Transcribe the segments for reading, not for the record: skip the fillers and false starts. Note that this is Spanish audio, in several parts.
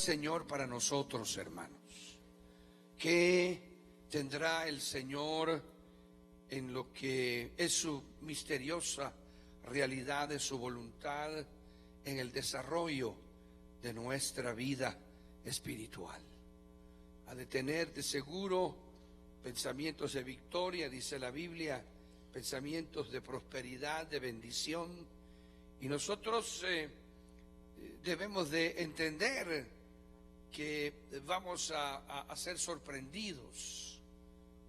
Señor para nosotros, hermanos? ¿Qué tendrá el Señor en lo que es su misteriosa realidad, de su voluntad en el desarrollo de nuestra vida espiritual? Ha de tener de seguro pensamientos de victoria, dice la Biblia, pensamientos de prosperidad, de bendición, y nosotros debemos de entender que vamos a ser sorprendidos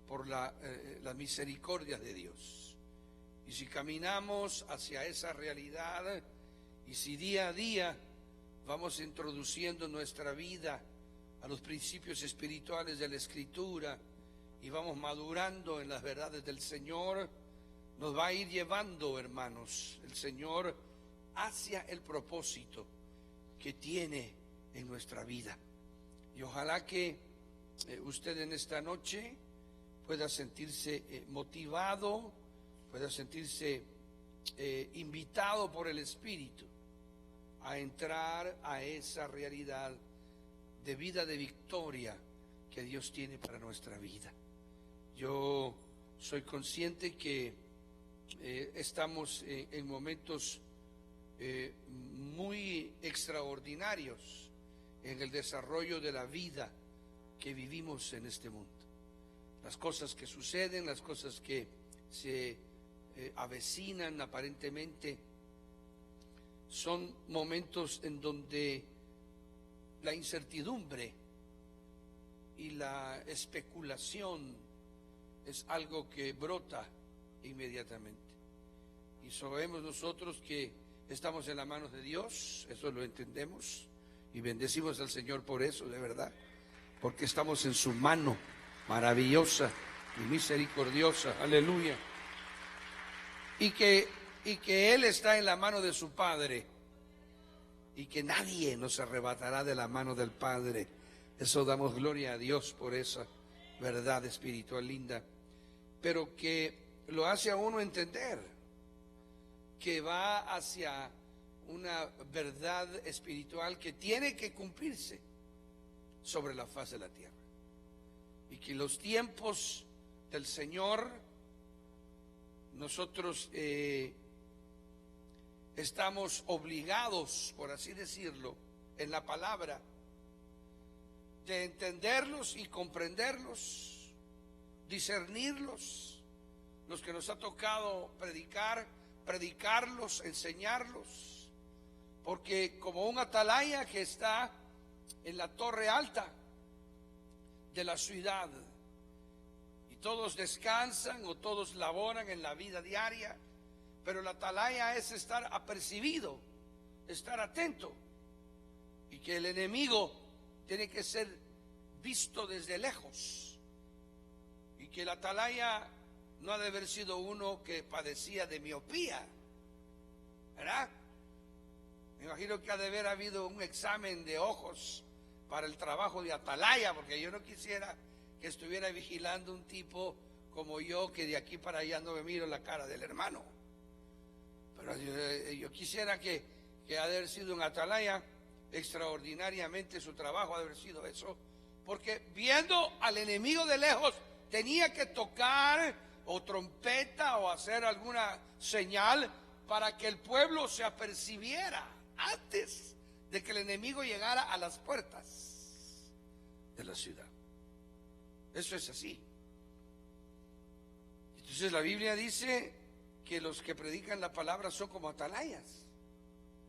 por la misericordia de Dios. Y si caminamos hacia esa realidad, y si día a día vamos introduciendo nuestra vida a los principios espirituales de la Escritura y vamos madurando en las verdades del Señor, nos va a ir llevando, hermanos, el Señor hacia el propósito que tiene en nuestra vida. Y ojalá que usted en esta noche pueda sentirse motivado, pueda sentirse invitado por el Espíritu a entrar a esa realidad de vida de victoria que Dios tiene para nuestra vida. Yo soy consciente que estamos en momentos muy extraordinarios en el desarrollo de la vida que vivimos en este mundo. Las cosas que suceden, las cosas que se avecinan aparentemente, son momentos en donde la incertidumbre y la especulación es algo que brota inmediatamente. Y sabemos nosotros que estamos en las manos de Dios, eso lo entendemos, y bendecimos al Señor por eso, de verdad, porque estamos en su mano maravillosa y misericordiosa, aleluya, y que Él está en la mano de su Padre, y que nadie nos arrebatará de la mano del Padre. Eso damos gloria a Dios por esa verdad espiritual linda, pero que lo hace a uno entender que va hacia una verdad espiritual que tiene que cumplirse sobre la faz de la tierra, y que los tiempos del Señor nosotros estamos obligados, por así decirlo, en la palabra, de entenderlos y comprenderlos, discernirlos, los que nos ha tocado predicarlos, enseñarlos, porque como un atalaya que está en la torre alta de la ciudad, y todos descansan o todos laboran en la vida diaria, pero la atalaya es estar apercibido, estar atento, y que el enemigo tiene que ser visto desde lejos, y que la atalaya no ha de haber sido uno que padecía de miopía, ¿verdad? Me imagino que ha de haber habido un examen de ojos para el trabajo de atalaya, porque yo no quisiera que estuviera vigilando un tipo como yo, que de aquí para allá no me miro la cara del hermano. Pero yo quisiera que ha de haber sido un atalaya, extraordinariamente su trabajo ha de haber sido eso, porque viendo al enemigo de lejos tenía que tocar o trompeta o hacer alguna señal para que el pueblo se apercibiera antes de que el enemigo llegara a las puertas de la ciudad. Eso es así. Entonces la Biblia dice que los que predican la palabra son como atalayas.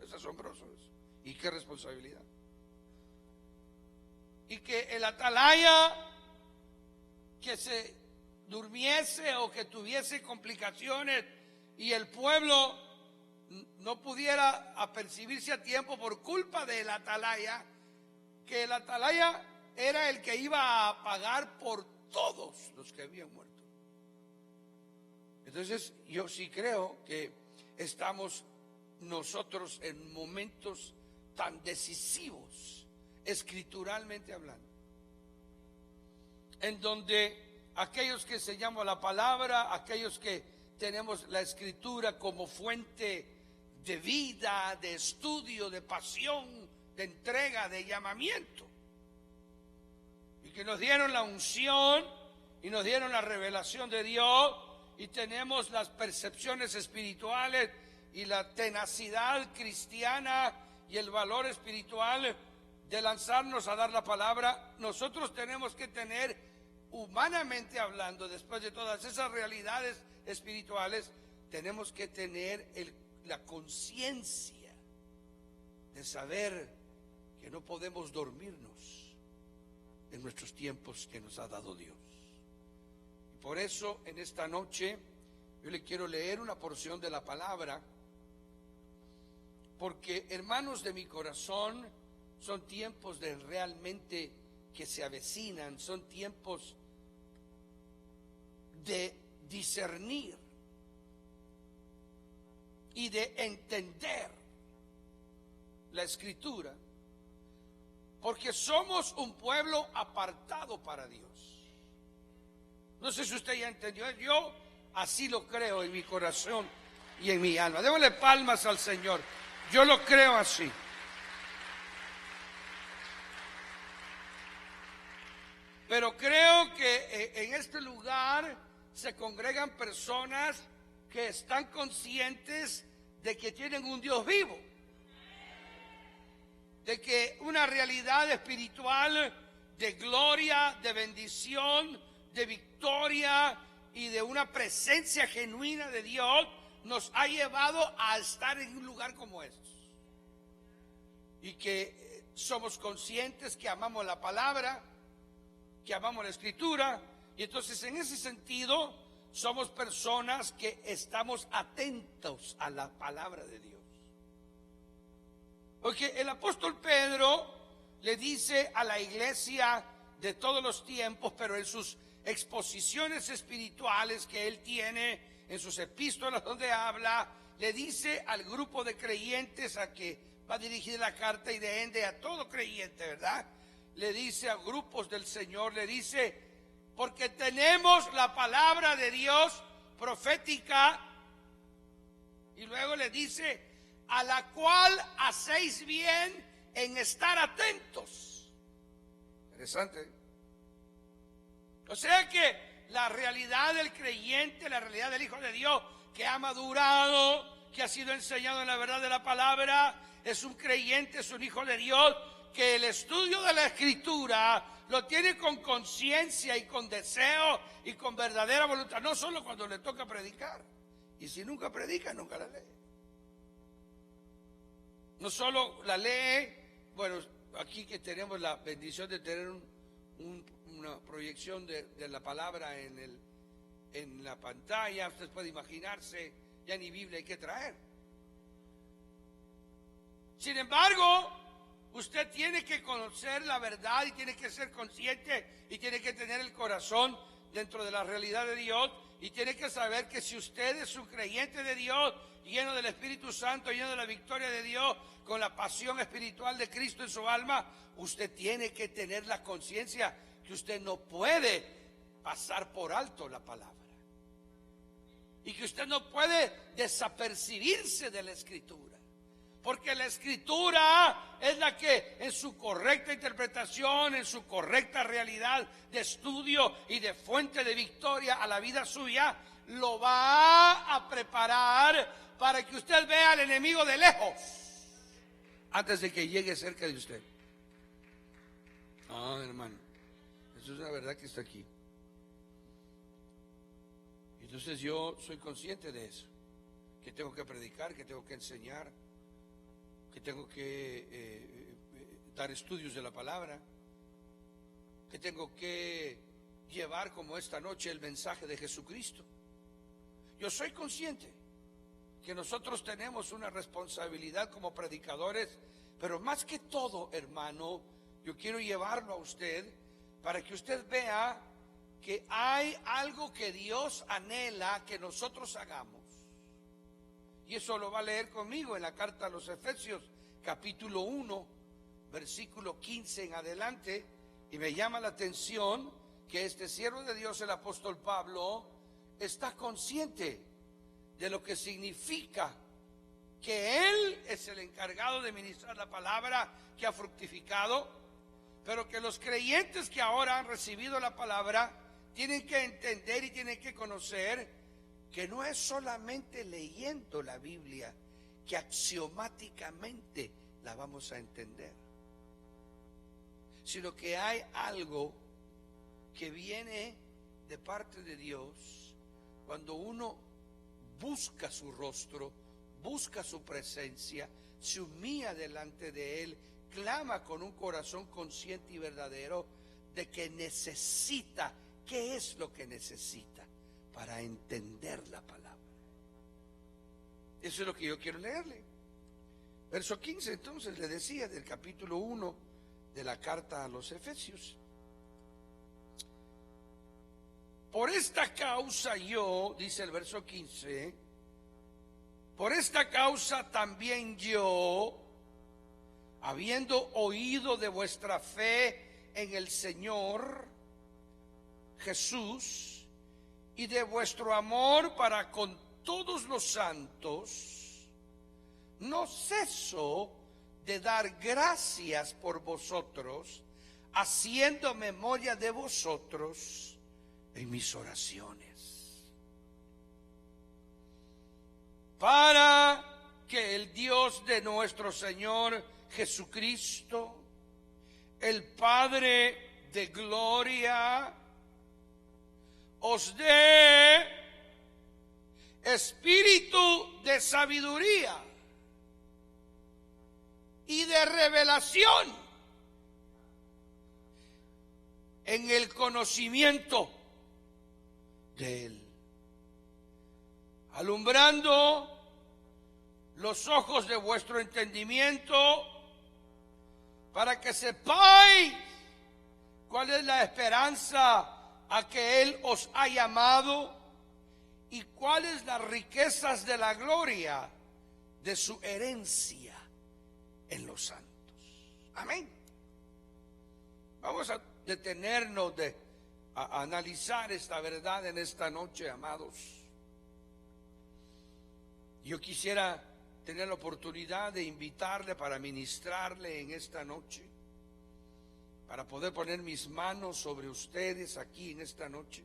Es asombroso eso. Y qué responsabilidad. Y que el atalaya que se durmiese o que tuviese complicaciones y el pueblo no pudiera apercibirse a tiempo por culpa del atalaya, que el atalaya era el que iba a pagar por todos los que habían muerto. Entonces yo sí creo que estamos nosotros en momentos tan decisivos, escrituralmente hablando, en donde aquellos que enseñamos la palabra, aquellos que tenemos la Escritura como fuente de vida, de estudio, de pasión de entrega, de llamamiento. Y que nos dieron la unción y nos dieron la revelación de Dios y tenemos las percepciones espirituales y la tenacidad cristiana y el valor espiritual de lanzarnos a dar la palabra. Nosotros tenemos que tener, humanamente hablando, después de todas esas realidades espirituales, tenemos que tener la conciencia de saber que no podemos dormirnos en nuestros tiempos que nos ha dado Dios. Y por eso en esta noche yo le quiero leer una porción de la palabra, porque, hermanos de mi corazón, son tiempos de realmente que se avecinan, son tiempos de discernir y de entender la Escritura, porque somos un pueblo apartado para Dios. No sé si usted ya entendió, yo así lo creo en mi corazón y en mi alma. Démosle palmas al Señor, yo lo creo así. Pero creo que en este lugar se congregan personas que están conscientes de que tienen un Dios vivo, de que una realidad espiritual de gloria, de bendición, de victoria y de una presencia genuina de Dios nos ha llevado a estar en un lugar como estos. Y que somos conscientes que amamos la palabra, que amamos la Escritura, y entonces en ese sentido somos personas que estamos atentos a la palabra de Dios. Porque el apóstol Pedro le dice a la iglesia de todos los tiempos, pero en sus exposiciones espirituales que él tiene, en sus epístolas donde habla, le dice al grupo de creyentes a que va dirigida la carta y de ende a todo creyente, ¿verdad? Le dice a grupos del Señor, le dice, porque tenemos la palabra de Dios profética, y luego le dice, a la cual hacéis bien en estar atentos. Interesante. O sea que la realidad del creyente, la realidad del Hijo de Dios, que ha madurado, que ha sido enseñado en la verdad de la palabra, es un creyente, es un hijo de Dios, que el estudio de la Escritura lo tiene con conciencia y con deseo y con verdadera voluntad, no solo cuando le toca predicar. Y si nunca predica, nunca la lee. No solo la lee, bueno, aquí que tenemos la bendición de tener una proyección de la palabra en la pantalla, usted puede imaginarse, ya ni Biblia hay que traer. Sin embargo, usted tiene que conocer la verdad y tiene que ser consciente y tiene que tener el corazón dentro de la realidad de Dios y tiene que saber que si usted es un creyente de Dios, lleno del Espíritu Santo, lleno de la victoria de Dios, con la pasión espiritual de Cristo en su alma, usted tiene que tener la conciencia que usted no puede pasar por alto la palabra y que usted no puede desapercibirse de la Escritura. Porque la Escritura es la que en su correcta interpretación, en su correcta realidad de estudio y de fuente de victoria a la vida suya, lo va a preparar para que usted vea al enemigo de lejos, antes de que llegue cerca de usted. Ah, hermano, eso es la verdad que está aquí. Entonces yo soy consciente de eso, que tengo que predicar, que tengo que enseñar, que tengo que dar estudios de la palabra, que tengo que llevar como esta noche el mensaje de Jesucristo. Yo soy consciente que nosotros tenemos una responsabilidad como predicadores, pero más que todo, hermano, yo quiero llevarlo a usted para que usted vea que hay algo que Dios anhela que nosotros hagamos. Y eso lo va a leer conmigo en la carta a los Efesios, capítulo 1, versículo 15 en adelante. Y me llama la atención que este siervo de Dios, el apóstol Pablo, está consciente de lo que significa que Él es el encargado de ministrar la palabra que ha fructificado, pero que los creyentes que ahora han recibido la palabra tienen que entender y tienen que conocer que no es solamente leyendo la Biblia que axiomáticamente la vamos a entender, sino que hay algo que viene de parte de Dios cuando uno busca su rostro, busca su presencia, se humilla delante de Él, clama con un corazón consciente y verdadero de que necesita. ¿Qué es lo que necesita para entender la palabra? Eso es lo que yo quiero leerle. Verso 15, entonces, le decía del capítulo 1 de la carta a los Efesios. Por esta causa yo, dice el verso 15, por esta causa también yo, habiendo oído de vuestra fe en el Señor Jesús y de vuestro amor para con todos los santos, no ceso de dar gracias por vosotros, haciendo memoria de vosotros en mis oraciones, para que el Dios de nuestro Señor Jesucristo, el Padre de gloria, os dé espíritu de sabiduría y de revelación en el conocimiento de Él, alumbrando los ojos de vuestro entendimiento, para que sepáis cuál es la esperanza a que Él os ha llamado y cuáles las riquezas de la gloria de su herencia en los santos. Amén. Vamos a detenernos a analizar esta verdad en esta noche, amados. Yo quisiera tener la oportunidad de invitarle para ministrarle en esta noche, para poder poner mis manos sobre ustedes aquí en esta noche,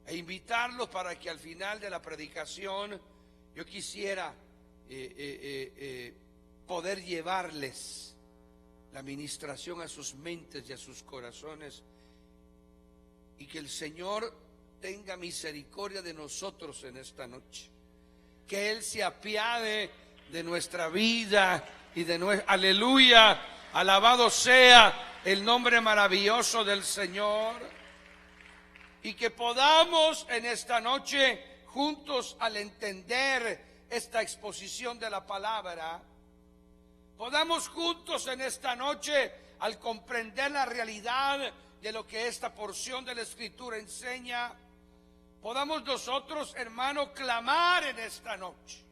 e invitarlos para que al final de la predicación yo quisiera poder llevarles la ministración a sus mentes y a sus corazones, y que el Señor tenga misericordia de nosotros en esta noche, que Él se apiade de nuestra vida y de nuestra... Aleluya, alabado sea el nombre maravilloso del Señor, y que podamos en esta noche juntos, al entender esta exposición de la palabra, podamos juntos en esta noche, al comprender la realidad de lo que esta porción de la Escritura enseña, podamos nosotros, hermanos, clamar en esta noche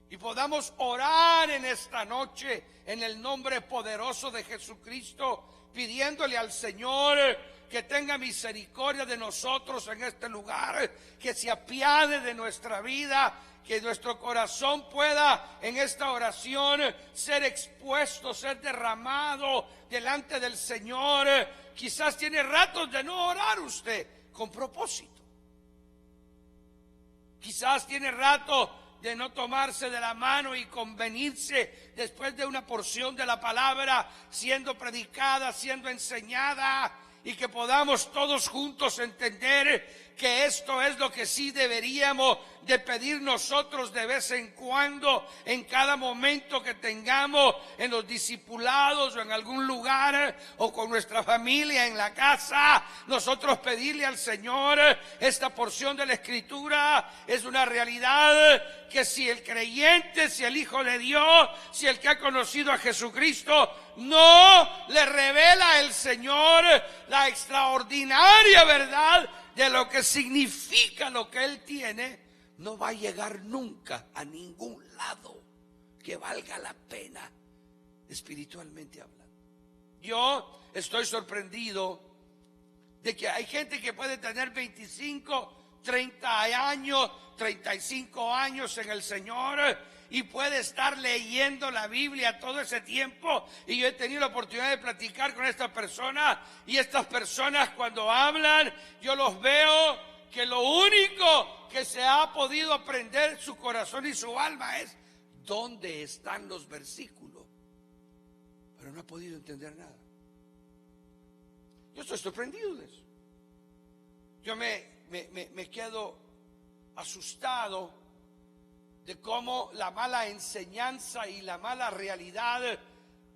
y podamos orar en esta noche en el nombre poderoso de Jesucristo, pidiéndole al Señor que tenga misericordia de nosotros en este lugar, que se apiade de nuestra vida, que nuestro corazón pueda en esta oración ser expuesto, ser derramado delante del Señor. Quizás tiene ratos de no orar usted con propósito. Quizás tiene rato de no tomarse de la mano y convenirse después de una porción de la palabra siendo predicada, siendo enseñada, y que podamos todos juntos entender que esto es lo que sí deberíamos de pedir nosotros de vez en cuando, en cada momento que tengamos en los discipulados o en algún lugar o con nuestra familia en la casa. Nosotros pedirle al Señor esta porción de la Escritura. Es una realidad que si el creyente, si el Hijo de Dios, si el que ha conocido a Jesucristo no le revela el Señor la extraordinaria verdad de lo que significa lo que Él tiene, no va a llegar nunca a ningún lado que valga la pena espiritualmente hablando. Yo estoy sorprendido de que hay gente que puede tener 25, 30 años, 35 años en el Señor, y puede estar leyendo la Biblia todo ese tiempo. Y yo he tenido la oportunidad de platicar con esta persona, y estas personas cuando hablan, yo los veo que lo único que se ha podido aprender su corazón y su alma es dónde están los versículos, pero no ha podido entender nada. Yo estoy sorprendido de eso. Yo me quedo asustado de cómo la mala enseñanza y la mala realidad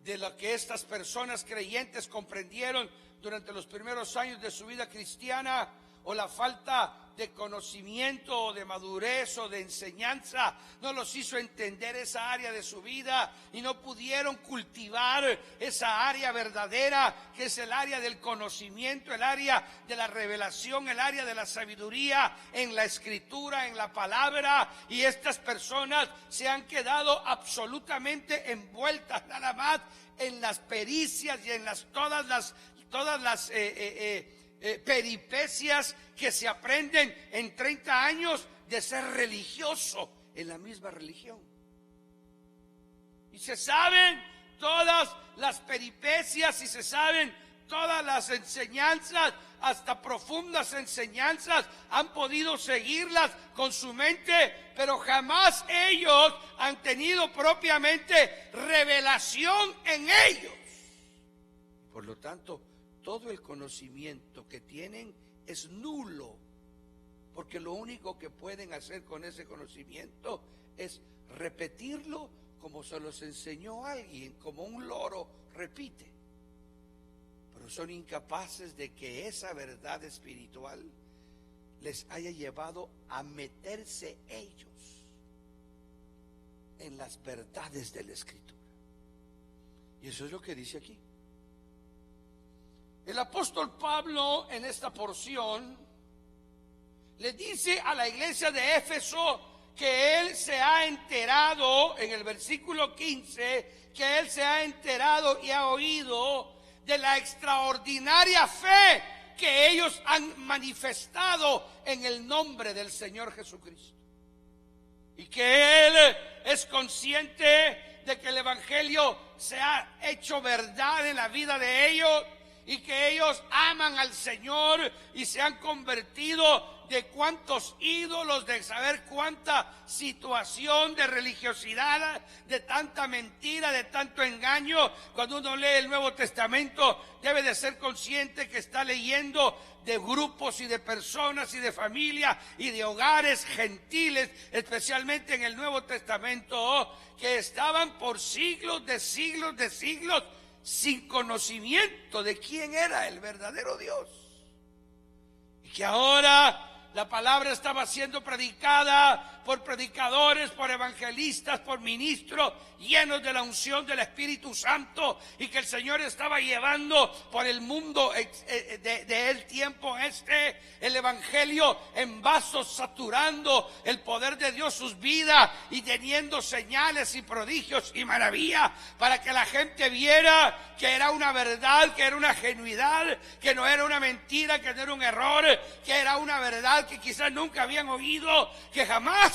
de lo que estas personas creyentes comprendieron durante los primeros años de su vida cristiana, o la falta de conocimiento o de madurez o de enseñanza no los hizo entender esa área de su vida, y no pudieron cultivar esa área verdadera que es el área del conocimiento, el área de la revelación, el área de la sabiduría en la escritura, en la palabra. Y estas personas se han quedado absolutamente envueltas nada más en las pericias y en todas las peripecias que se aprenden en 30 años de ser religioso en la misma religión. Y se saben todas las peripecias y se saben todas las enseñanzas, hasta profundas enseñanzas, han podido seguirlas con su mente, pero jamás ellos han tenido propiamente revelación en ellos. Por lo tanto, todo el conocimiento que tienen es nulo, porque lo único que pueden hacer con ese conocimiento es repetirlo como se los enseñó alguien, como un loro repite. Pero son incapaces de que esa verdad espiritual les haya llevado a meterse ellos en las verdades de la Escritura. Y eso es lo que dice aquí. El apóstol Pablo en esta porción le dice a la iglesia de Éfeso que él se ha enterado, en el versículo 15, que él se ha enterado y ha oído de la extraordinaria fe que ellos han manifestado en el nombre del Señor Jesucristo. Y que él es consciente de que el evangelio se ha hecho verdad en la vida de ellos, y que ellos aman al Señor y se han convertido de cuántos ídolos, de saber cuánta situación de religiosidad, de tanta mentira, de tanto engaño. Cuando uno lee el Nuevo Testamento, debe de ser consciente que está leyendo de grupos y de personas y de familia y de hogares gentiles, especialmente en el Nuevo Testamento, que estaban por siglos de siglos de siglos sin conocimiento de quién era el verdadero Dios, y que ahora la palabra estaba siendo predicada por predicadores, por evangelistas, por ministros llenos de la unción del Espíritu Santo, y que el Señor estaba llevando por el mundo de el tiempo el evangelio en vasos, saturando el poder de Dios sus vidas y teniendo señales y prodigios y maravillas para que la gente viera que era una verdad, que era una genuidad, que no era una mentira, que no era un error, que era una verdad que quizás nunca habían oído, que jamás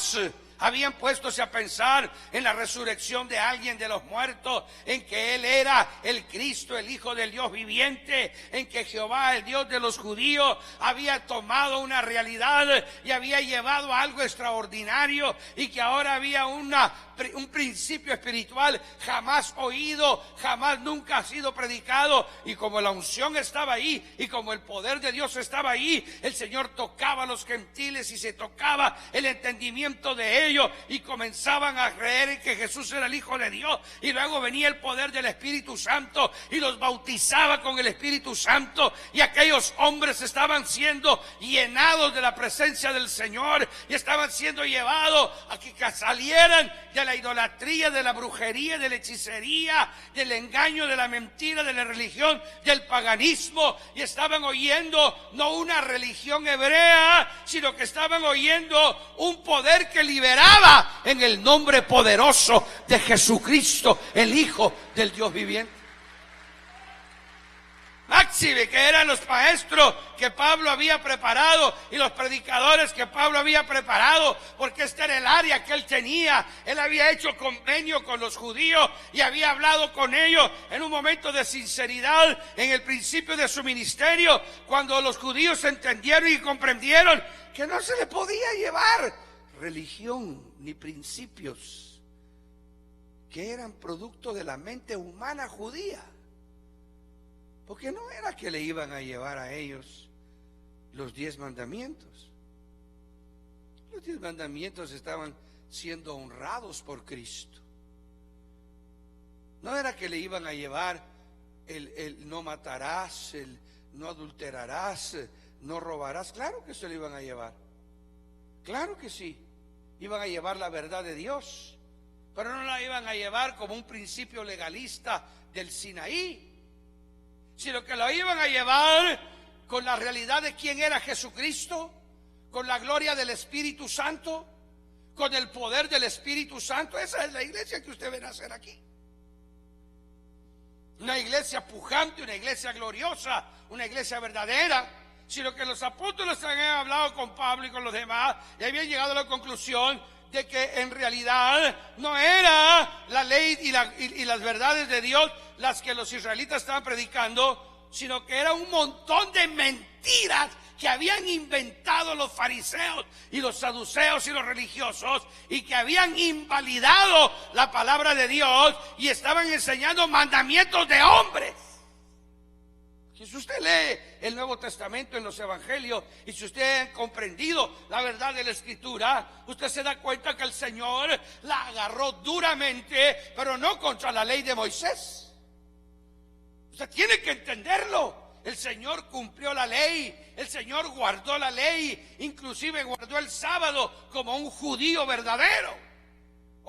habían puestose a pensar en la resurrección de alguien de los muertos, en que Él era el Cristo, el Hijo del Dios viviente, en que Jehová, el Dios de los judíos, había tomado una realidad y había llevado a algo extraordinario, y que ahora había un principio espiritual jamás oído, jamás nunca ha sido predicado. Y como la unción estaba ahí y como el poder de Dios estaba ahí, el Señor tocaba a los gentiles y se tocaba el entendimiento de ellos, y comenzaban a creer que Jesús era el Hijo de Dios. Y luego venía el poder del Espíritu Santo y los bautizaba con el Espíritu Santo, y aquellos hombres estaban siendo llenados de la presencia del Señor y estaban siendo llevados a que salieran de la idolatría, de la brujería, de la hechicería, del engaño, de la mentira, de la religión, del paganismo, y estaban oyendo no una religión hebrea, sino que estaban oyendo un poder que liberaba en el nombre poderoso de Jesucristo, el Hijo del Dios viviente. Sí, que eran los maestros que Pablo había preparado y los predicadores que Pablo había preparado, porque este era el área que él tenía. Él había hecho convenio con los judíos y había hablado con ellos en un momento de sinceridad en el principio de su ministerio, cuando los judíos entendieron y comprendieron que no se le podía llevar religión ni principios que eran producto de la mente humana judía. Porque no era que le iban a llevar a ellos los 10 mandamientos. Los 10 mandamientos estaban siendo honrados por Cristo. No era que le iban a llevar el no matarás, el no adulterarás, no robarás. Claro que se lo iban a llevar. Claro que sí. Iban a llevar la verdad de Dios, pero no la iban a llevar como un principio legalista del Sinaí, sino que lo iban a llevar con la realidad de quién era Jesucristo, con la gloria del Espíritu Santo, con el poder del Espíritu Santo. Esa es la iglesia que usted ve nacer aquí. Una iglesia pujante, una iglesia gloriosa, una iglesia verdadera. Sino que los apóstoles habían hablado con Pablo y con los demás y habían llegado a la conclusión de que en realidad no era la ley y las verdades de Dios las que los israelitas estaban predicando, sino que era un montón de mentiras que habían inventado los fariseos y los saduceos y los religiosos, y que habían invalidado la palabra de Dios y estaban enseñando mandamientos de hombres. Si usted lee el Nuevo Testamento en los Evangelios y si usted ha comprendido la verdad de la Escritura, usted se da cuenta que el Señor la agarró duramente, pero no contra la ley de Moisés. Usted tiene que entenderlo. El Señor cumplió la ley, el Señor guardó la ley, inclusive guardó el sábado como un judío verdadero.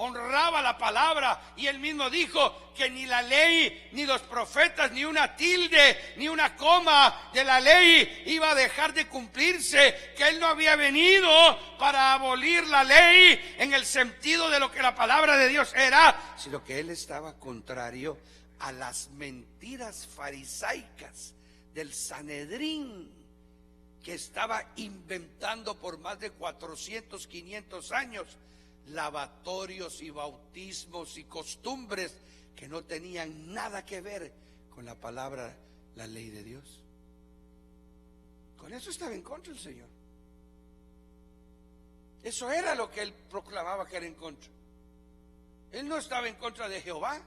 Honraba la palabra, y él mismo dijo que ni la ley, ni los profetas, ni una tilde, ni una coma de la ley iba a dejar de cumplirse, que él no había venido para abolir la ley en el sentido de lo que la palabra de Dios era, sino que él estaba contrario a las mentiras farisaicas del Sanedrín, que estaba inventando por más de 400, 500 años lavatorios y bautismos y costumbres que no tenían nada que ver con la palabra, la ley de Dios. Con eso estaba en contra el Señor. Eso era lo que él proclamaba que era en contra. Él no estaba en contra de Jehová,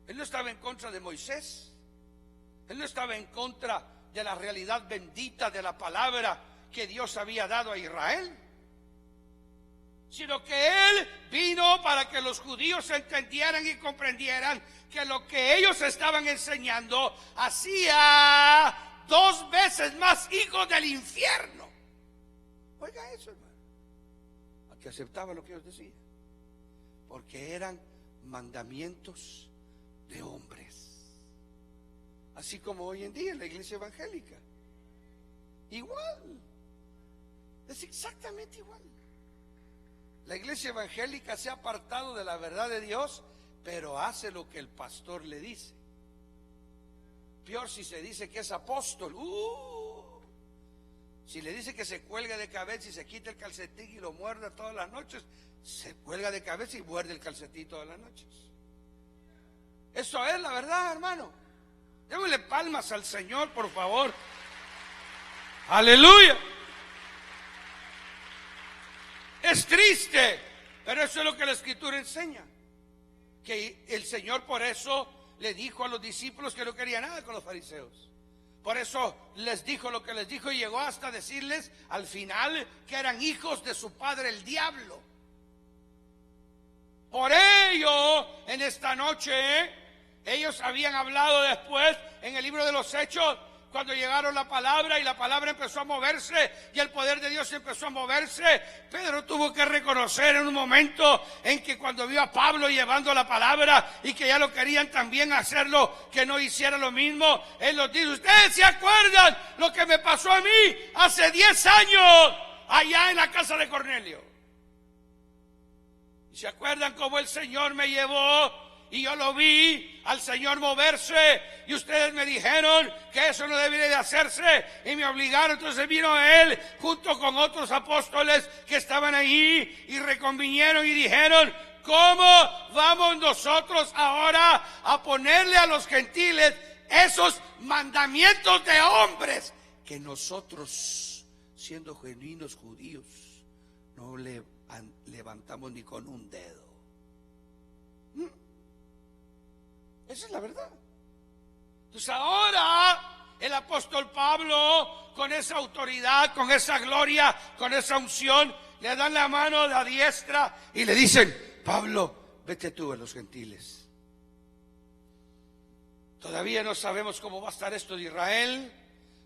él no estaba en contra de Moisés, él no estaba en contra de la realidad bendita de la palabra que Dios había dado a Israel, sino que él vino para que los judíos entendieran y comprendieran que lo que ellos estaban enseñando hacía 2 veces más hijos del infierno. Oiga eso, hermano, a que aceptaba lo que ellos decían, porque eran mandamientos de hombres, así como hoy en día en la iglesia evangélica. Igual, es exactamente igual. La iglesia evangélica se ha apartado de la verdad de Dios, pero hace lo que el pastor le dice. Peor si se dice que es apóstol. Si le dice que se cuelga de cabeza y se quita el calcetín y lo muerde todas las noches, se cuelga de cabeza y muerde el calcetín todas las noches. Eso es la verdad, hermano. Démosle palmas al Señor, por favor. Aleluya. Es triste, pero eso es lo que la Escritura enseña. Que el Señor por eso le dijo a los discípulos que no quería nada con los fariseos. Por eso les dijo lo que les dijo y llegó hasta decirles al final que eran hijos de su padre el diablo. Por ello, en esta noche, ellos habían hablado después en el libro de los Hechos, cuando llegaron la palabra y la palabra empezó a moverse y el poder de Dios empezó a moverse. Pedro tuvo que reconocer en un momento en que cuando vio a Pablo llevando la palabra y que ya lo querían también hacerlo, que no hiciera lo mismo, él los dice: ustedes se acuerdan lo que me pasó a mí hace 10 años allá en la casa de Cornelio. ¿Y se acuerdan cómo el Señor me llevó? Y yo lo vi al Señor moverse y ustedes me dijeron que eso no debería de hacerse, y me obligaron. Entonces vino él junto con otros apóstoles que estaban allí y reconvinieron y dijeron: ¿cómo vamos nosotros ahora a ponerle a los gentiles esos mandamientos de hombres que nosotros, siendo genuinos judíos, no levantamos ni con un dedo? Esa es la verdad. Entonces ahora el apóstol Pablo, con esa autoridad, con esa gloria, con esa unción, le dan la mano a la diestra y le dicen: Pablo, vete tú a los gentiles. Todavía no sabemos cómo va a estar esto de Israel.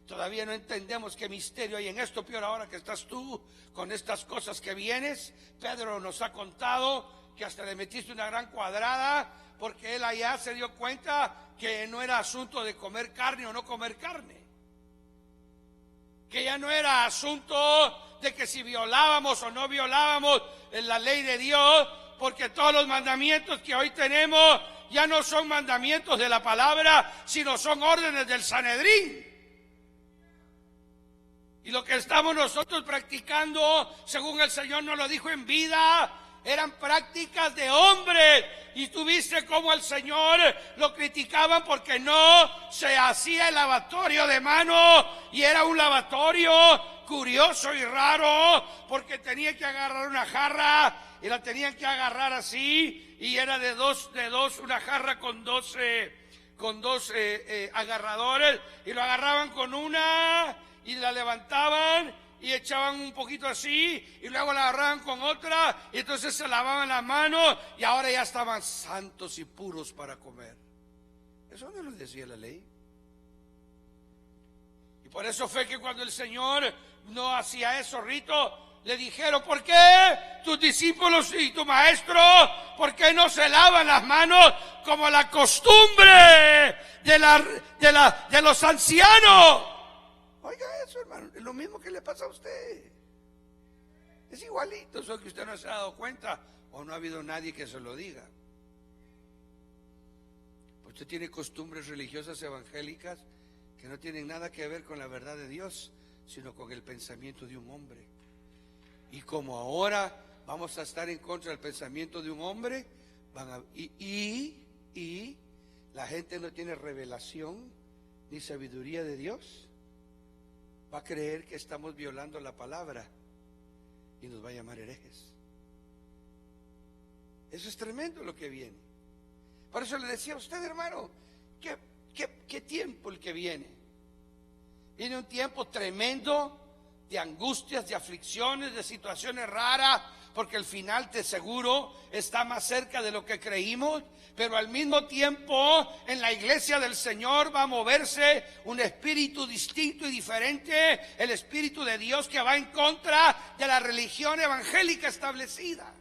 Todavía no entendemos qué misterio hay en esto. Peor ahora que estás tú con estas cosas que vienes. Pedro nos ha contado que hasta le metiste una gran cuadrada, porque él allá se dio cuenta que no era asunto de comer carne o no comer carne, que ya no era asunto de que si violábamos o no violábamos en la ley de Dios, porque todos los mandamientos que hoy tenemos ya no son mandamientos de la palabra, sino son órdenes del Sanedrín. Y lo que estamos nosotros practicando, según el Señor nos lo dijo en vida, eran prácticas de hombres. Y tú viste cómo el Señor lo criticaban porque no se hacía el lavatorio de manos, y era un lavatorio curioso y raro, porque tenía que agarrar una jarra y la tenían que agarrar así, y era de dos, una jarra con dos agarradores, y lo agarraban con una y la levantaban y echaban un poquito así, y luego la agarraban con otra, y entonces se lavaban las manos, y ahora ya estaban santos y puros para comer. Eso no lo decía la ley. Y por eso fue que cuando el Señor no hacía esos ritos, le dijeron: ¿por qué tus discípulos y tu maestro, por qué no se lavan las manos como la costumbre de los ancianos? Oiga eso, hermano, es lo mismo que le pasa a usted. Es igualito, solo que usted no se ha dado cuenta o no ha habido nadie que se lo diga. Usted tiene costumbres religiosas evangélicas que no tienen nada que ver con la verdad de Dios, sino con el pensamiento de un hombre. Y como ahora vamos a estar en contra del pensamiento de un hombre, y la gente no tiene revelación ni sabiduría de Dios, va a creer que estamos violando la palabra y nos va a llamar herejes. Eso es tremendo lo que viene. Por eso le decía a usted, hermano, ¿qué tiempo el que viene? Viene un tiempo tremendo de angustias, de aflicciones, de situaciones raras, porque el final, te aseguro, está más cerca de lo que creímos. Pero al mismo tiempo, en la iglesia del Señor va a moverse un espíritu distinto y diferente, el espíritu de Dios, que va en contra de la religión evangélica establecida.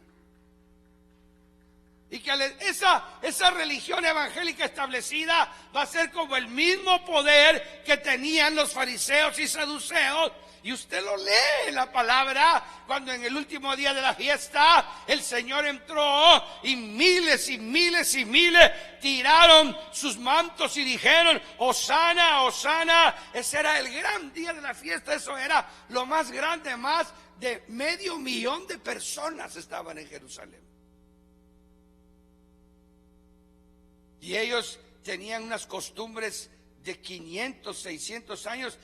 Y que esa religión evangélica establecida va a ser como el mismo poder que tenían los fariseos y saduceos. Y usted lo lee en la palabra, cuando en el último día de la fiesta el Señor entró y miles y miles y miles tiraron sus mantos y dijeron: Hosana, Hosana. Ese era el gran día de la fiesta, eso era lo más grande. Más de 500,000 de personas estaban en Jerusalén. Y ellos tenían unas costumbres de 500, 600 años,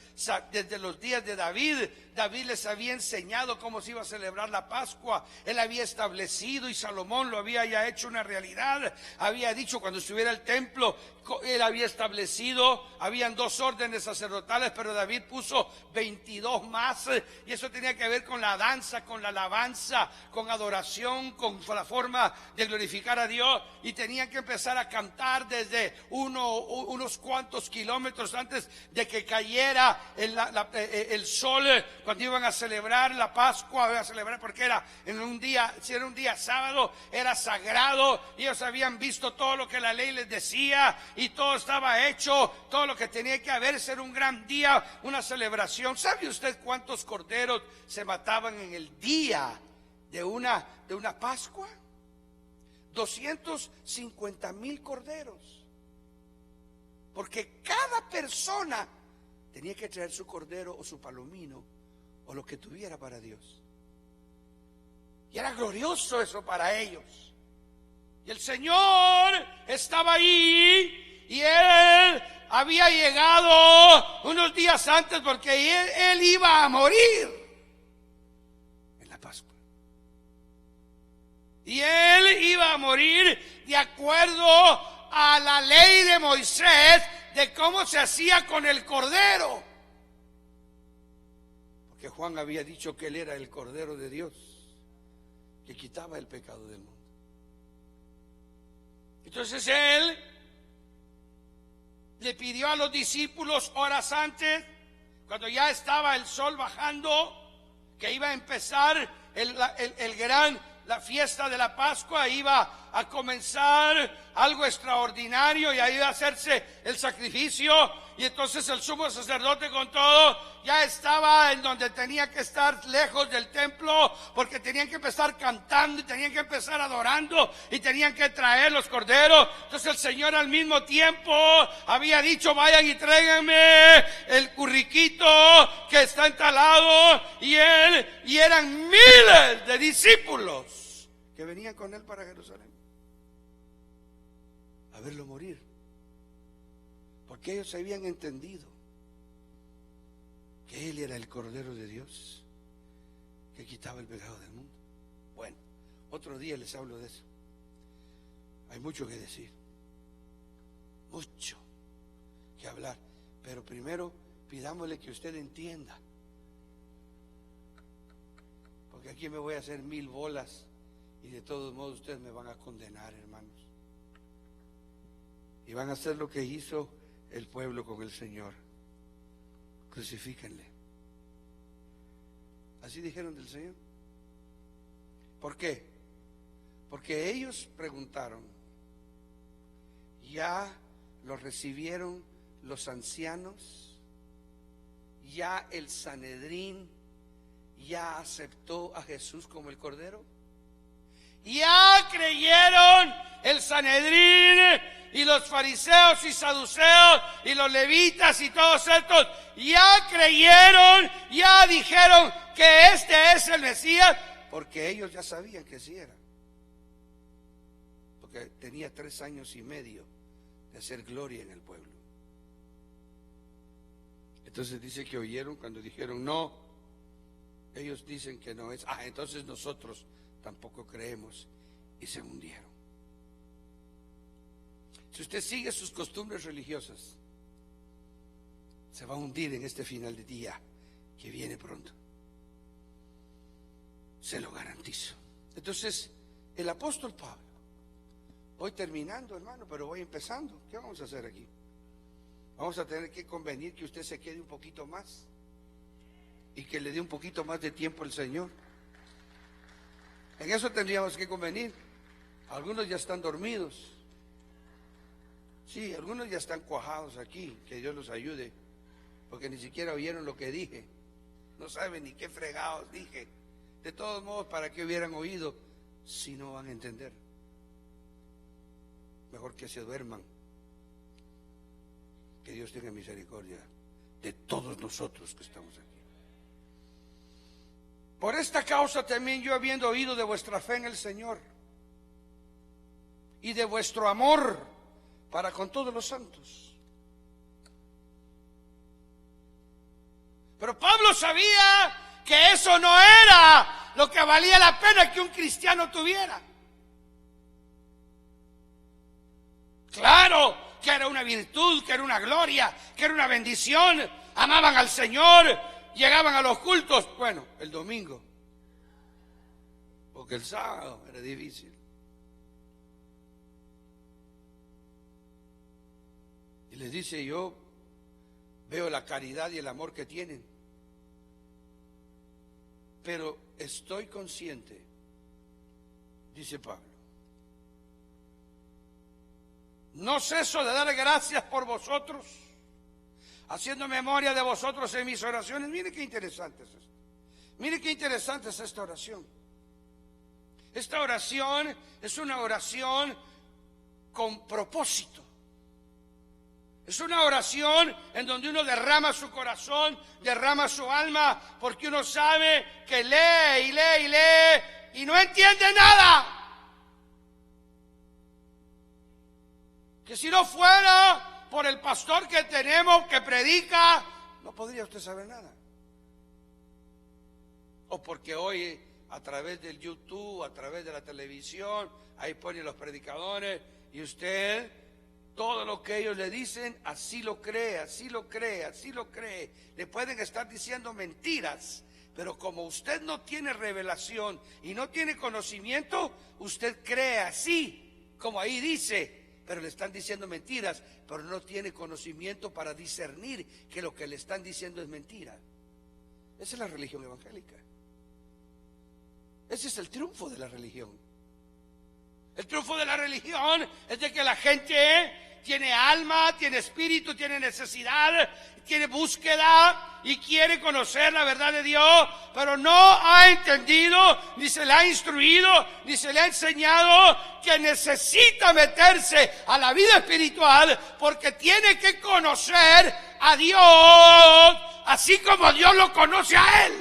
desde los días de David. David les había enseñado cómo se iba a celebrar la Pascua. Él había establecido, y Salomón lo había ya hecho una realidad. Había dicho, cuando estuviera el templo, él había establecido, habían 2 órdenes sacerdotales, pero David puso 22 más, y eso tenía que ver con la danza, con la alabanza, con adoración, con la forma de glorificar a Dios. Y tenían que empezar a cantar desde unos cuantos kilómetros antes de que cayera el sol, cuando iban a celebrar la Pascua, iban a celebrar, porque era en un día, si era un día sábado, era sagrado. Ellos habían visto todo lo que la ley les decía, y todo estaba hecho, todo lo que tenía que haber. Era un gran día, una celebración. ¿Sabe usted cuántos corderos se mataban en el día de una Pascua? 250,000 corderos. Porque cada persona tenía que traer su cordero o su palomino o lo que tuviera para Dios. Y era glorioso eso para ellos. Y el Señor estaba ahí y Él había llegado unos días antes porque él iba a morir en la Pascua. Y Él iba a morir de acuerdo a la ley de Moisés de cómo se hacía con el cordero. Porque Juan había dicho que Él era el Cordero de Dios, que quitaba el pecado del mundo. Entonces Él le pidió a los discípulos horas antes, cuando ya estaba el sol bajando, que iba a empezar la fiesta de la Pascua, iba a comenzar algo extraordinario y ahí iba a hacerse el sacrificio. Y entonces el sumo sacerdote con todo ya estaba en donde tenía que estar, lejos del templo, porque tenían que empezar cantando y tenían que empezar adorando y tenían que traer los corderos. Entonces el Señor al mismo tiempo había dicho: vayan y tráiganme el curriquito que está entalado. Y eran miles de discípulos que venían con Él para Jerusalén a verlo morir, porque ellos habían entendido que Él era el Cordero de Dios que quitaba el pecado del mundo. Bueno, otro día les hablo de eso. Hay mucho que decir, mucho que hablar, pero primero pidámosle que usted entienda, porque aquí me voy a hacer 1000 bolas y de todos modos ustedes me van a condenar, hermanos, y van a hacer lo que hizo el pueblo con el Señor: crucifíquenle. Así dijeron del Señor. ¿Por qué? Porque ellos preguntaron, ya lo recibieron los ancianos, ya el Sanedrín ya aceptó a Jesús como el Cordero, ya creyeron el Sanedrín y los fariseos y saduceos y los levitas y todos estos, ya creyeron, ya dijeron que este es el Mesías, porque ellos ya sabían que sí era, porque tenía 3 años y medio de hacer gloria en el pueblo. Entonces dice que oyeron cuando dijeron no, ellos dicen que no es, entonces nosotros tampoco creemos, y se hundieron. Si usted sigue sus costumbres religiosas, se va a hundir en este final de día que viene pronto, se lo garantizo. Entonces el apóstol Pablo, voy terminando, hermano, pero voy empezando. ¿Qué vamos a hacer aquí? Vamos a tener que convenir que usted se quede un poquito más y que le dé un poquito más de tiempo al Señor. En eso tendríamos que convenir. Algunos ya están dormidos. Sí, algunos ya están cuajados aquí. Que Dios los ayude, porque ni siquiera oyeron lo que dije. No saben ni qué fregados dije. De todos modos, ¿para qué hubieran oído si no van a entender? Mejor que se duerman. Que Dios tenga misericordia de todos nosotros que estamos aquí. Por esta causa también yo, habiendo oído de vuestra fe en el Señor y de vuestro amor para con todos los santos. Pero Pablo sabía que eso no era lo que valía la pena que un cristiano tuviera. Claro que era una virtud, que era una gloria, que era una bendición. Amaban al Señor, llegaban a los cultos, bueno, el domingo, porque el sábado era difícil. Y les dice: yo veo la caridad y el amor que tienen, pero estoy consciente, dice Pablo, no ceso de dar gracias por vosotros, haciendo memoria de vosotros en mis oraciones. Mire qué interesante es esto. Mire qué interesante es esta oración. Esta oración es una oración con propósito. Es una oración en donde uno derrama su corazón, derrama su alma, porque uno sabe que lee y lee y lee y no entiende nada. Que si no fuera por el pastor que tenemos que predica, no podría usted saber nada. O porque hoy a través del YouTube, a través de la televisión, ahí ponen los predicadores y usted, todo lo que ellos le dicen, así lo cree, así lo cree, así lo cree. Le pueden estar diciendo mentiras, pero como usted no tiene revelación y no tiene conocimiento, usted cree así, como ahí dice, pero le están diciendo mentiras, pero no tiene conocimiento para discernir que lo que le están diciendo es mentira. Esa es la religión evangélica. Ese es el triunfo de la religión. El triunfo de la religión es de que la gente tiene alma, tiene espíritu, tiene necesidad, tiene búsqueda y quiere conocer la verdad de Dios, pero no ha entendido, ni se le ha instruido, ni se le ha enseñado que necesita meterse a la vida espiritual porque tiene que conocer a Dios así como Dios lo conoce a él.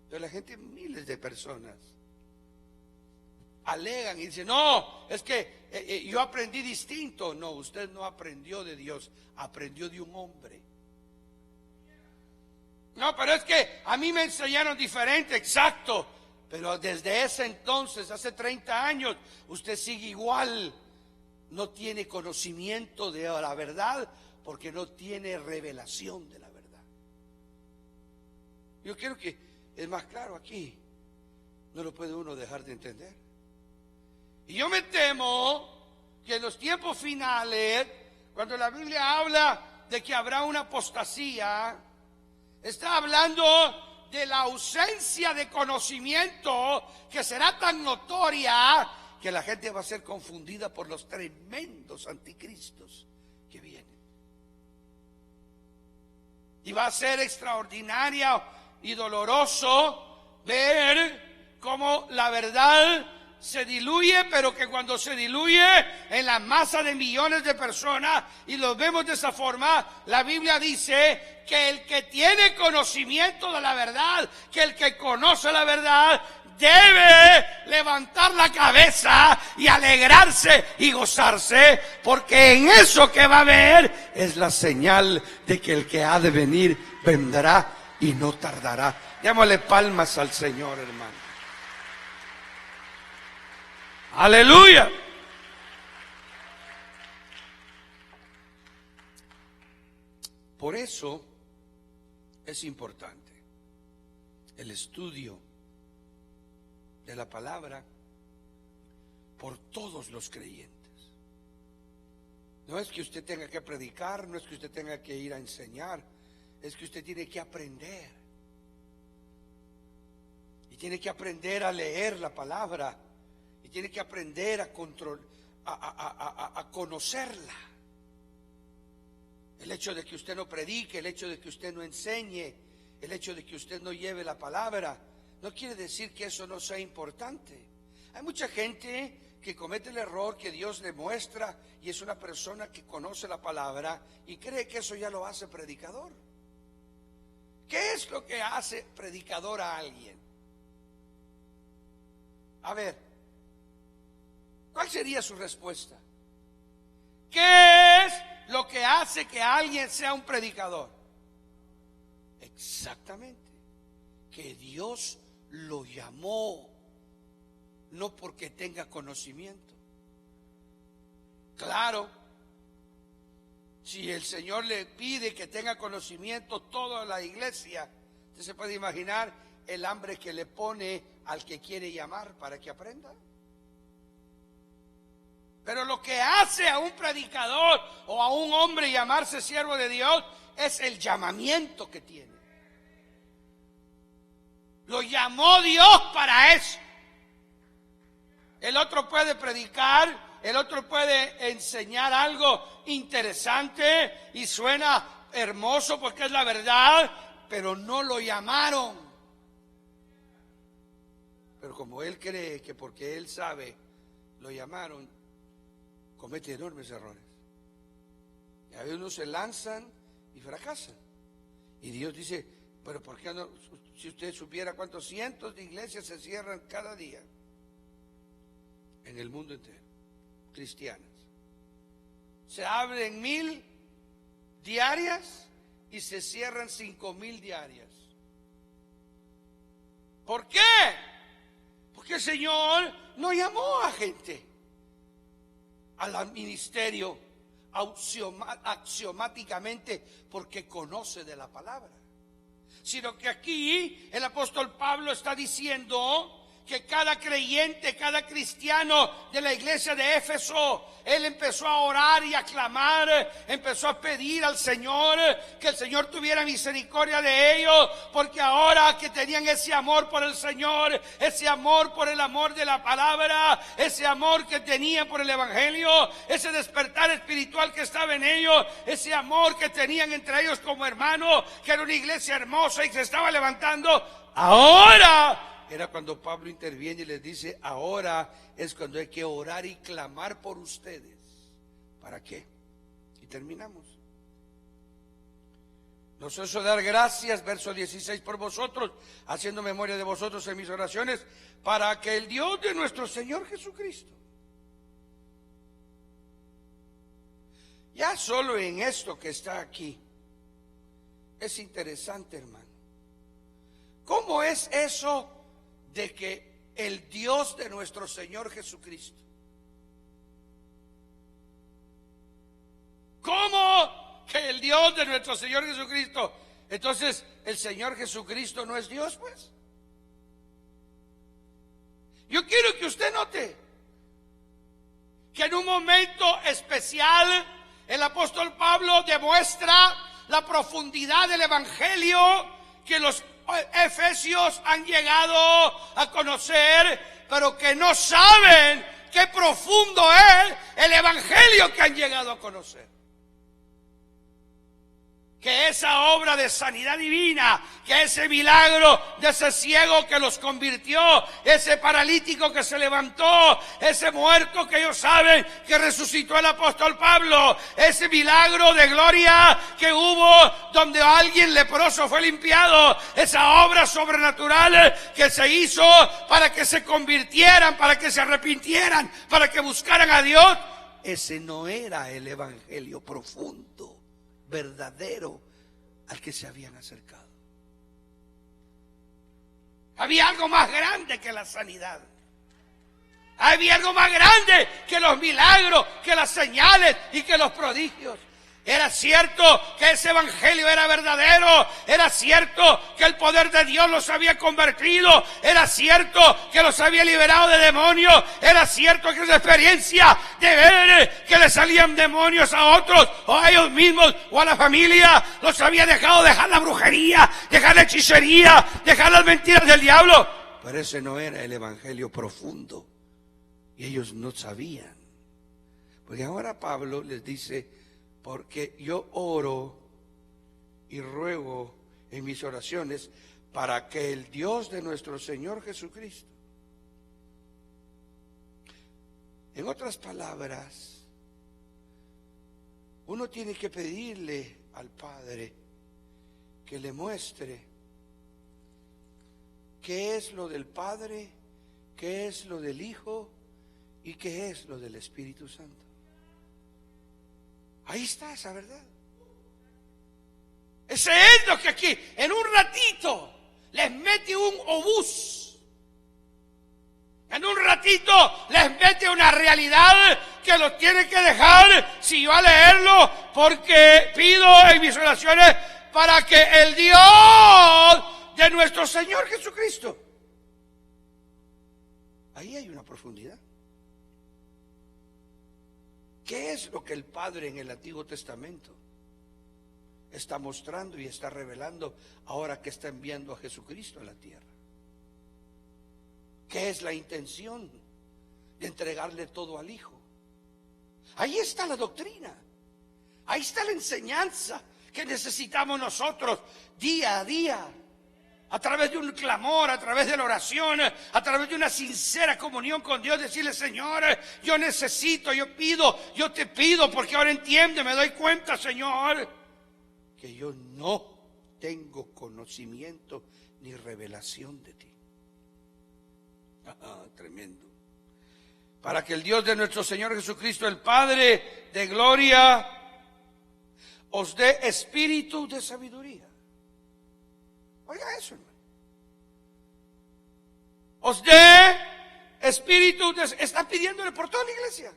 Pero la gente, miles de personas, alegan y dicen, no, es que yo aprendí distinto. No, usted no aprendió de Dios, aprendió de un hombre. No, pero es que a mí me enseñaron diferente, exacto. Pero desde ese entonces, hace 30 años, usted sigue igual. No tiene conocimiento de la verdad porque no tiene revelación de la verdad. Yo quiero que es más claro aquí. No lo puede uno dejar de entender. Y yo me temo que en los tiempos finales, cuando la Biblia habla de que habrá una apostasía, está hablando de la ausencia de conocimiento que será tan notoria que la gente va a ser confundida por los tremendos anticristos que vienen. Y va a ser extraordinario y doloroso ver cómo la verdad se diluye, pero que cuando se diluye en la masa de millones de personas y los vemos de esa forma, la Biblia dice que el que tiene conocimiento de la verdad, que el que conoce la verdad, debe levantar la cabeza y alegrarse y gozarse, porque en eso que va a ver es la señal de que el que ha de venir vendrá y no tardará. Démosle palmas al Señor, hermano. Aleluya. Por eso es importante el estudio de la palabra por todos los creyentes. No es que usted tenga que predicar, no es que usted tenga que ir a enseñar, es que usted tiene que aprender. Y tiene que aprender a leer la palabra. Y tiene que aprender a conocerla. El hecho de que usted no predique, el hecho de que usted no enseñe, el hecho de que usted no lleve la palabra, no quiere decir que eso no sea importante. Hay mucha gente que comete el error que Dios le muestra y es una persona que conoce la palabra y cree que eso ya lo hace predicador. ¿Qué es lo que hace predicador a alguien? A ver, ¿cuál sería su respuesta? ¿Qué es lo que hace que alguien sea un predicador? Exactamente, que Dios lo llamó, no porque tenga conocimiento. Claro, si el Señor le pide que tenga conocimiento toda la iglesia, usted se puede imaginar el hambre que le pone al que quiere llamar para que aprenda. Pero lo que hace a un predicador o a un hombre llamarse siervo de Dios es el llamamiento que tiene. Lo llamó Dios para eso. El otro puede predicar, el otro puede enseñar algo interesante y suena hermoso porque es la verdad, pero no lo llamaron. Pero como él cree que porque él sabe, lo llamaron, comete enormes errores. Y a veces unos se lanzan y fracasan. Y Dios dice, pero ¿por qué no? Si usted supiera cuántos cientos de iglesias se cierran cada día en el mundo entero, cristianas. Se abren 1000 diarias y se cierran 5000 diarias. ¿Por qué? Porque el Señor no llamó a gente al ministerio axiomáticamente porque conoce de la palabra, sino que aquí el apóstol Pablo está diciendo que cada creyente, cada cristiano de la iglesia de Éfeso, él empezó a orar y a clamar, empezó a pedir al Señor que el Señor tuviera misericordia de ellos, porque ahora que tenían ese amor por el Señor, ese amor por el amor de la palabra, ese amor que tenían por el evangelio, ese despertar espiritual que estaba en ellos, ese amor que tenían entre ellos como hermanos, que era una iglesia hermosa y que se estaba levantando, ahora era cuando Pablo interviene y les dice, ahora es cuando hay que orar y clamar por ustedes. ¿Para qué? Y terminamos. Nos hizo dar gracias, verso 16, por vosotros, haciendo memoria de vosotros en mis oraciones, para que el Dios de nuestro Señor Jesucristo. Ya solo en esto que está aquí, es interesante, hermano. ¿Cómo es eso de que el Dios de nuestro Señor Jesucristo? ¿Cómo que el Dios de nuestro Señor Jesucristo? Entonces, ¿el Señor Jesucristo no es Dios, pues? Yo quiero que usted note que en un momento especial el apóstol Pablo demuestra la profundidad del evangelio que los efesios han llegado a conocer, pero que no saben qué profundo es el evangelio que han llegado a conocer. Que esa obra de sanidad divina, que ese milagro de ese ciego que los convirtió, ese paralítico que se levantó, ese muerto que ellos saben que resucitó el apóstol Pablo, ese milagro de gloria que hubo donde alguien leproso fue limpiado, esa obra sobrenatural que se hizo para que se convirtieran, para que se arrepintieran, para que buscaran a Dios, ese no era el evangelio profundo, verdadero, al que se habían acercado. Había algo más grande que la sanidad. Había algo más grande que los milagros, que las señales y que los prodigios. Era cierto que ese evangelio era verdadero, era cierto que el poder de Dios los había convertido, era cierto que los había liberado de demonios, era cierto que esa experiencia de ver que le salían demonios a otros o a ellos mismos o a la familia los había dejado dejar la brujería, dejar la hechicería, dejar las mentiras del diablo. Pero ese no era el evangelio profundo y ellos no sabían. Porque ahora Pablo les dice, porque yo oro y ruego en mis oraciones para que el Dios de nuestro Señor Jesucristo, en otras palabras, uno tiene que pedirle al Padre que le muestre qué es lo del Padre, qué es lo del Hijo y qué es lo del Espíritu Santo. Ahí está esa verdad. Ese es lo que aquí en un ratito les mete un obús. En un ratito les mete una realidad que los tiene que dejar si yo a leerlo, porque pido en mis oraciones para que el Dios de nuestro Señor Jesucristo. Ahí hay una profundidad. ¿Qué es lo que el Padre en el Antiguo Testamento está mostrando y está revelando ahora que está enviando a Jesucristo a la tierra? ¿Qué es la intención de entregarle todo al Hijo? Ahí está la doctrina, ahí está la enseñanza que necesitamos nosotros día a día. a través de un clamor, a través de la oración, a través de una sincera comunión con Dios, decirle: Señor, yo necesito, yo pido, yo te pido, porque ahora entiende, me doy cuenta, Señor, que yo no tengo conocimiento ni revelación de ti. Tremendo. Para que el Dios de nuestro Señor Jesucristo, el Padre de gloria, os dé espíritu de sabiduría. Oiga eso, hermano. Os dé espíritu de... Está pidiéndole por toda la iglesia.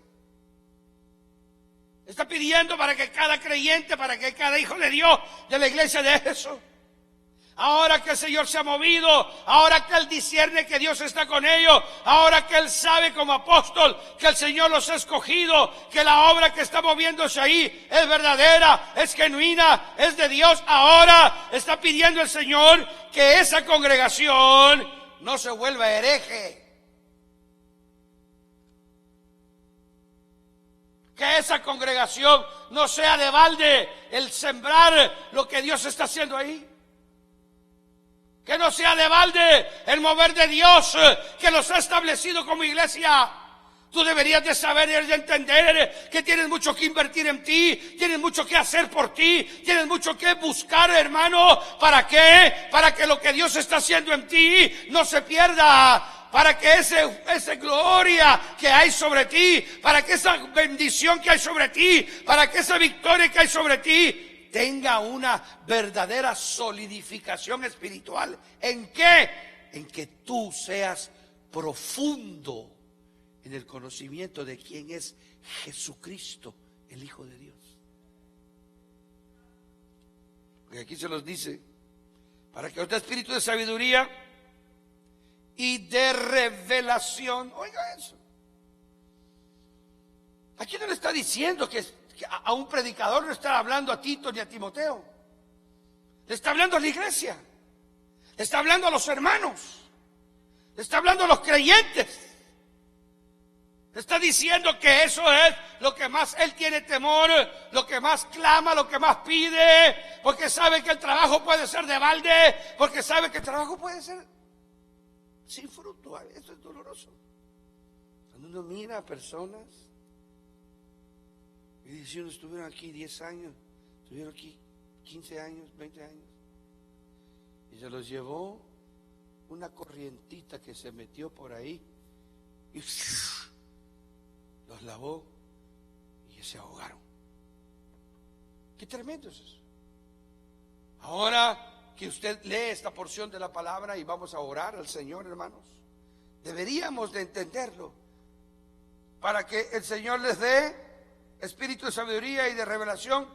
Está pidiendo para que cada creyente, para que cada hijo de Dios de la iglesia de eso. Ahora que el Señor se ha movido, ahora que Él discierne que Dios está con ellos, ahora que Él sabe como apóstol que el Señor los ha escogido, que la obra que está moviéndose ahí es verdadera, es genuina, es de Dios. Ahora está pidiendo el Señor que esa congregación no se vuelva hereje. Que esa congregación no sea de balde el sembrar lo que Dios está haciendo ahí. Que no sea de balde el mover de Dios que los ha establecido como iglesia. Tú deberías de saber y de entender que tienes mucho que invertir en ti, tienes mucho que hacer por ti, tienes mucho que buscar, hermano. ¿Para qué? Para que lo que Dios está haciendo en ti no se pierda. Para que esa gloria que hay sobre ti, para que esa bendición que hay sobre ti, para que esa victoria que hay sobre ti tenga una verdadera solidificación espiritual. ¿En qué? En que tú seas profundo en el conocimiento de quién es Jesucristo, el Hijo de Dios. Porque aquí se los dice: para que os dé espíritu de sabiduría y de revelación. Oiga eso. Aquí no le está diciendo que a un predicador no está hablando a Tito ni a Timoteo. Le está hablando a la iglesia. Le está hablando a los hermanos. Le está hablando a los creyentes. Le está diciendo que eso es lo que más él tiene temor, lo que más clama, lo que más pide, porque sabe que el trabajo puede ser de balde, porque sabe que el trabajo puede ser sin fruto. Eso es doloroso. Cuando uno mira a personas y dice: uno estuvieron aquí 10 años, estuvieron aquí 15 años, 20 años, y se los llevó una corrientita que se metió por ahí y los lavó y se ahogaron. Qué tremendo es eso. Ahora que usted lee esta porción de la palabra y vamos a orar al Señor, hermanos, deberíamos de entenderlo para que el Señor les dé espíritu de sabiduría y de revelación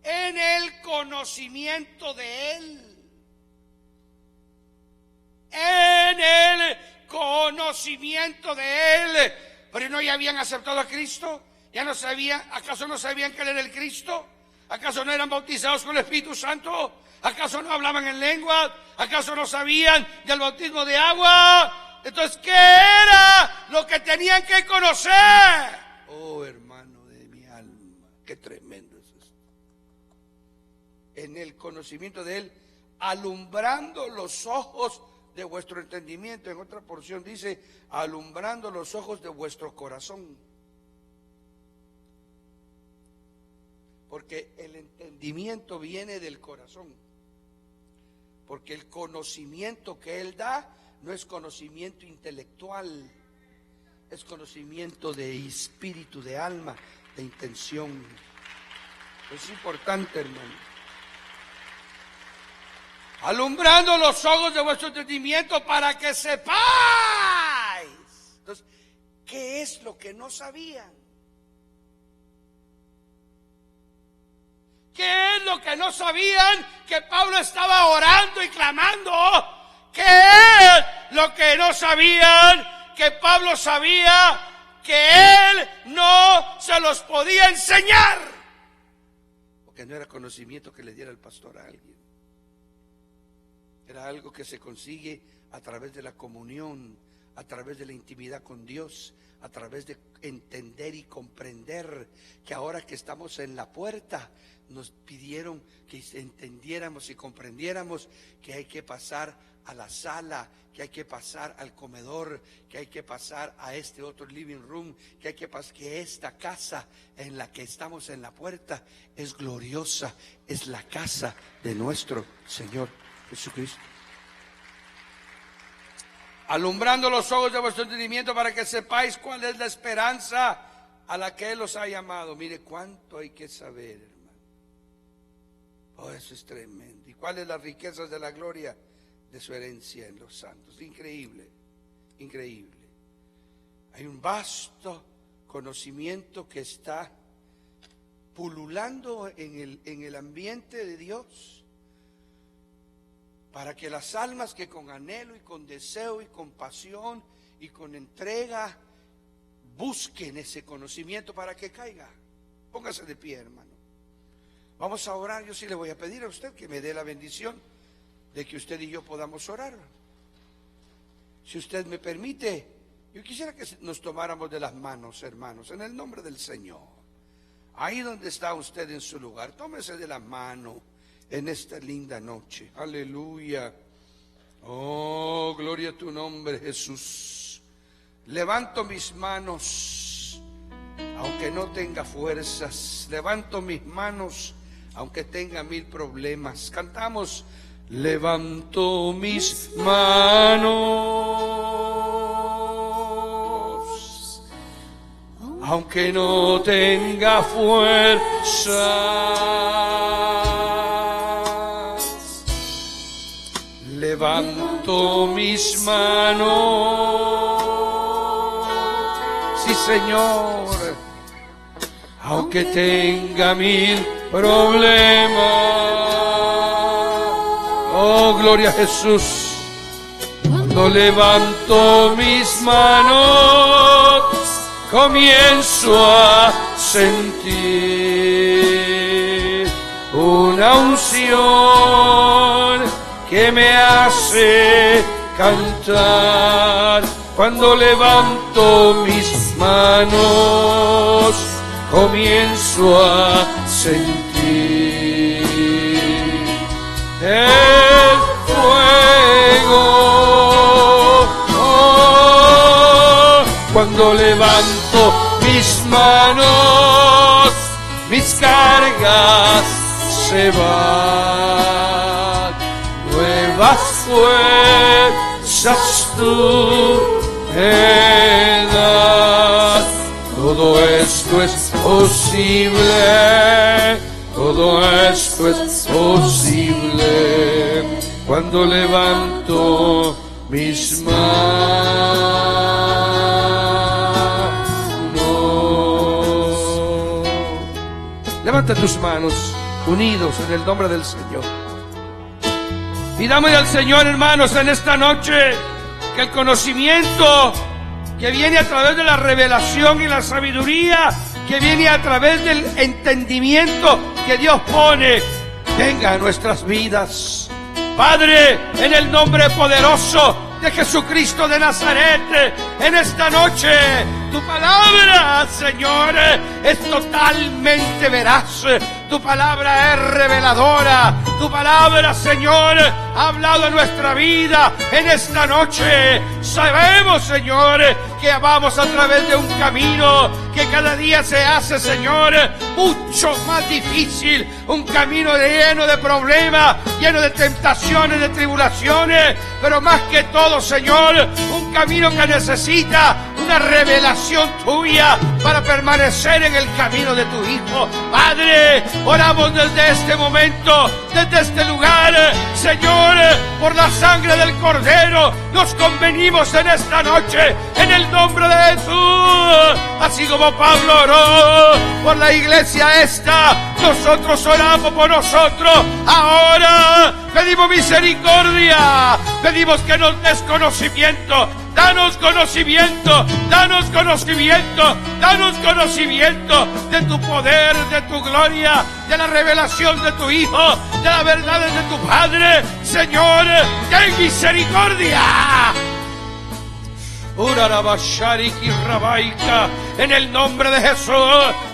en el conocimiento de Él. En el conocimiento de Él. Pero no ya habían aceptado a Cristo. Ya no sabían, ¿acaso no sabían que Él era el Cristo? ¿Acaso no eran bautizados con el Espíritu Santo? ¿Acaso no hablaban en lengua? ¿Acaso no sabían del bautismo de agua? Entonces, ¿qué era lo que tenían que conocer? Oh, hermano de mi alma, qué tremendo es esto. En el conocimiento de Él, alumbrando los ojos de vuestro entendimiento. En otra porción dice: alumbrando los ojos de vuestro corazón. Porque el entendimiento viene del corazón. Porque el conocimiento que Él da no es conocimiento intelectual, es conocimiento de espíritu, de alma, de intención. Es importante, hermano. Alumbrando los ojos de vuestro entendimiento para que sepáis. Entonces, ¿qué es lo que no sabían? ¿Qué es lo que no sabían que Pablo estaba orando y clamando? ¿Qué es lo que no sabían que Pablo sabía que él no se los podía enseñar? Porque no era conocimiento que le diera el pastor a alguien. Era algo que se consigue a través de la comunión, a través de la intimidad con Dios, a través de entender y comprender que ahora que estamos en la puerta, nos pidieron que entendiéramos y comprendiéramos que hay que pasar a la sala, que hay que pasar al comedor, que hay que pasar a este otro living room, que hay que pasar, que esta casa en la que estamos en la puerta es gloriosa, es la casa de nuestro Señor Jesucristo. Alumbrando los ojos de vuestro entendimiento para que sepáis cuál es la esperanza a la que Él os ha llamado. Mire cuánto hay que saber, hermano. Oh, eso es tremendo. ¿Y cuáles las riquezas de la gloria de su herencia en los santos? Increíble, increíble. Hay un vasto conocimiento que está pululando en el ambiente de Dios, para que las almas que con anhelo y con deseo y con pasión y con entrega busquen ese conocimiento para que caiga. Póngase de pie, hermano. Vamos a orar. Yo sí le voy a pedir a usted que me dé la bendición de que usted y yo podamos orar. Si usted me permite, yo quisiera que nos tomáramos de las manos, hermanos, en el nombre del Señor. Ahí donde está usted en su lugar, tómese de la mano en esta linda noche. Aleluya. Oh, gloria a tu nombre, Jesús. Levanto mis manos, aunque no tenga fuerzas. Levanto mis manos, aunque tenga 1000 problemas. Cantamos: levanto mis manos, aunque no tenga fuerza. Levanto mis manos, sí, Señor, aunque tenga 1000 problemas. Oh, gloria a Jesús. Cuando levanto mis manos, comienzo a sentir una unción que me hace cantar. Cuando levanto mis manos, comienzo a sentir el fuego. Oh, cuando levanto mis manos, mis cargas se van. Nuevas fuerzas tú me das. Todo esto es posible, todo esto es posible cuando levanto mis manos. Levanta tus manos unidos en el nombre del Señor. Pidámosle al Señor, hermanos, en esta noche, que el conocimiento que viene a través de la revelación y la sabiduría, que viene a través del entendimiento que Dios pone, venga a nuestras vidas. Padre, en el nombre poderoso de Jesucristo de Nazaret, en esta noche, tu palabra, Señor, es totalmente veraz. Tu palabra es reveladora. Tu palabra, Señor, ha hablado en nuestra vida en esta noche. Sabemos, Señor, que vamos a través de un camino que cada día se hace, Señor, mucho más difícil. Un camino lleno de problemas, lleno de tentaciones, de tribulaciones. Pero más que todo, Señor, un camino que necesita una revelación tuya para permanecer en el camino de tu Hijo. Padre, oramos desde este momento, desde este lugar, Señor, por la sangre del Cordero, nos convenimos en esta noche, en el nombre de Jesús. Así como Pablo oró por la iglesia esta, nosotros oramos por nosotros. Ahora pedimos misericordia, pedimos que nos des conocimiento. Danos conocimiento, danos conocimiento, danos conocimiento de tu poder, de tu gloria, de la revelación de tu Hijo, de las verdades de tu Padre. Señor, ten misericordia. En el nombre de Jesús,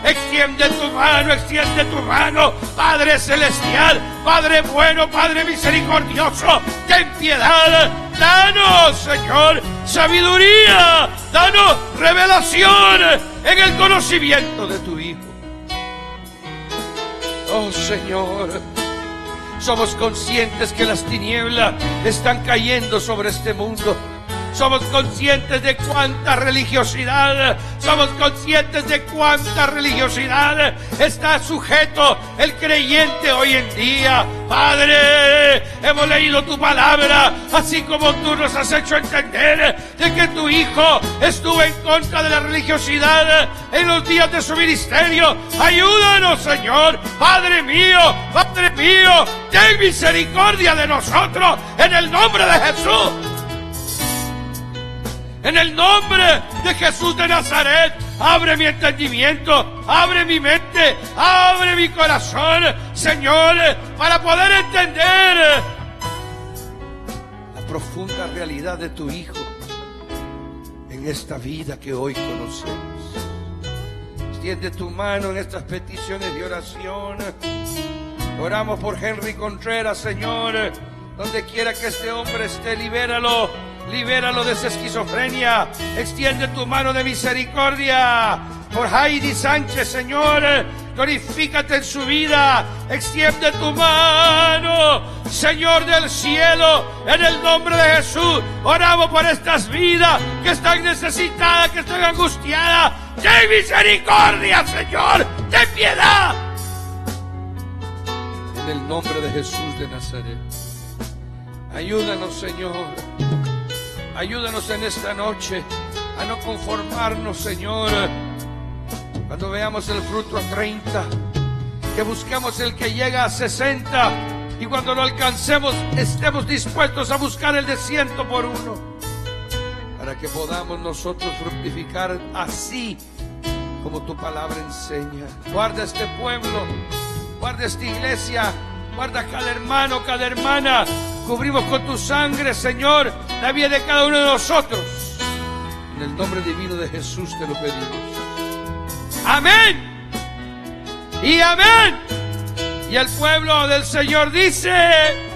extiende tu mano, Padre celestial, Padre bueno, Padre misericordioso, ten piedad. Danos, Señor, sabiduría, danos revelación en el conocimiento de tu Hijo. Oh Señor, somos conscientes que las tinieblas están cayendo sobre este mundo. Somos conscientes de cuánta religiosidad, está sujeto el creyente hoy en día. Padre, hemos leído tu palabra, así como tú nos has hecho entender de que tu Hijo estuvo en contra de la religiosidad en los días de su ministerio. Ayúdanos, Señor. Padre mío, ten misericordia de nosotros en el nombre de Jesús. En el nombre de Jesús de Nazaret, abre mi entendimiento, abre mi mente, abre mi corazón, Señor, para poder entender la profunda realidad de tu Hijo en esta vida que hoy conocemos. Extiende tu mano en estas peticiones de oración. Oramos por Henry Contreras, Señor, donde quiera que este hombre esté, libéralo de esa esquizofrenia. Extiende tu mano de misericordia por Heidi Sánchez, Señor, glorifícate en su vida. Extiende tu mano, Señor del cielo, en el nombre de Jesús. Oramos por estas vidas que están necesitadas, que están angustiadas. Ten misericordia, Señor, ten piedad. En el nombre de Jesús de Nazaret, ayúdanos, Señor. Ayúdanos en esta noche a no conformarnos, Señor, cuando veamos el fruto a 30, que busquemos el que llega a 60 y cuando lo alcancemos estemos dispuestos a buscar el de 100 por 1, para que podamos nosotros fructificar así como tu palabra enseña. Guarda este pueblo, guarda esta iglesia, guarda cada hermano, cada hermana. Cubrimos con tu sangre, Señor, la vida de cada uno de nosotros. En el nombre divino de Jesús te lo pedimos. Amén. Y amén. Y el pueblo del Señor dice...